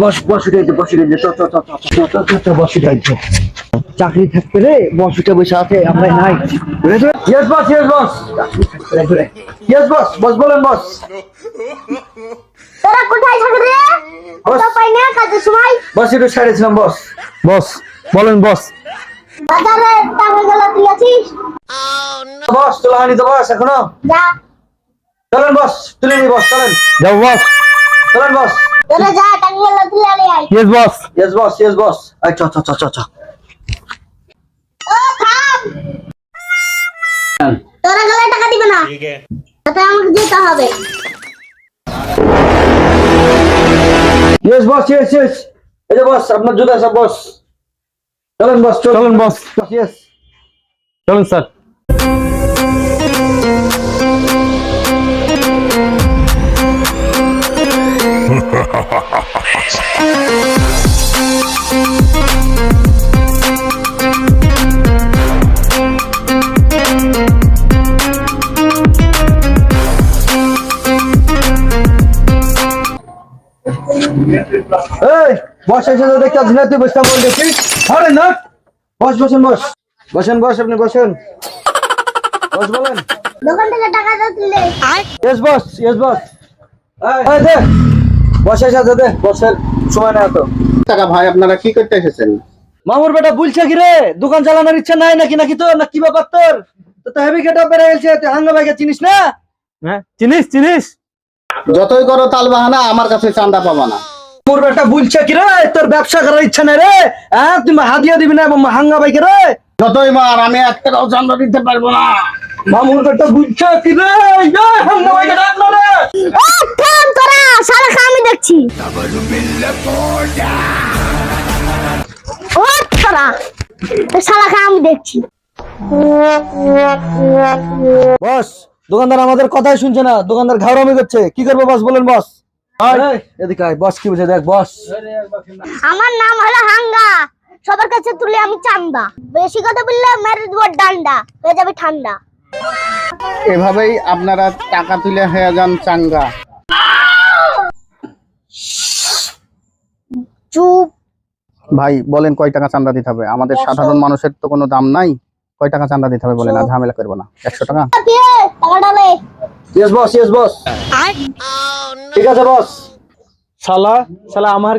বস বস উঠাইতে বস উঠাইতে বস উঠাইতে চাকরি থাকতে রে বস উঠে বসে আছে আমরা নাই। Yes boss yes boss yes boss boss বলেন বস। তোরা কোথায় থাকবি রে? তো পাই না কাজের সময়। বস একটু সাইডেছিলাম বস। বস বলেন বস। বাজারে টাকা গেলা দিয়েছিস? বস তোলা হয়নি তো বস এখনো। যা চলেন বস তুলে নি বস চলেন। যাও বস চলেন বস। তোরা যা টাকা গেলা দিলে I. Yes boss yes boss yes বস। আচ্ছা আচ্ছা আচ্ছা আচ্ছা। ও থাম। তোরা গেলে টাকা দিবে না। ঠিক আছে। তাতে আমাকে যেতে হবে। Yes boss yes yes. এই যে বস আপনার জুতা সব বস। চলেন বস চলেন বস। ইয়েস চলেন স্যার। এই বস এসে তো দেখতে পাচ্ছি না তুই বসটা বল দেখি। আরে না বস বসেন বস বসেন বস আপনি বসেন বস বলেন। দোকান থেকে টাকা দিলে ইয়েস বস ইয়েস বস। এই দে বস এসে দে বসের সময় না তো। টাকা ভাই আপনারা কি করতে এসেছেন? মামুর বেটা বলছে কি রে দোকান চালানোর ইচ্ছা নাই নাকি নাকি তোর না কি ব্যাপার তোর? তো হেভি গেটআপ বেড়ে গেছে তুই হাঙ্গা ভাইকে চিনিস না? হ্যাঁ চিনিস চিনিস। যতই করো তাল বাহানা আমার কাছে চাঁদা পাবা না। মামুর বেটা বলছে কি রে তোর ব্যবসা করার ইচ্ছা নাই রে? হ্যাঁ তুমি হাদিয়া দিবি না হাঙ্গা ভাইকে রে? যতই মার আমি এক টাকাও চাঁদা দিতে পারবো না। মামুর বেটা বলছে কি রে হাঙ্গা ভাইকে ডাকলো রে। ও থাম তোরা সারা আমি দেখছি। ও তোরা সারা আমি দেখছি। বস দোকানদার আমাদের কথাই শুনছে না, দোকানদার ঘাওরামি করছে, কি করবো বস বলেন বস। এদিকে আয় বস কি বলছে দেখ বস। আমার নাম হলো হাঙ্গা, সবার কাছে তুলে আমি চান্দা, বেশি কথা বললে মেরে দেব ডান্ডা, হয়ে যাবে ঠান্ডা। এভাবেই আপনারা টাকা তুলে হয়ে যান চাঙ্গা। চুপ। ভাই বলেন কয় টাকা চাঁদা দিতে হবে? আমাদের সাধারণ মানুষের তো কোনো দাম নাই। কয় টাকা চাঁদা দিতে হবে বলেন, আর ঝামেলা করবো না। 100 টাকা। টাকা ডালে। ইয়েস বস ইয়েস বস। ঠিক আছে বস। শালা শালা আমার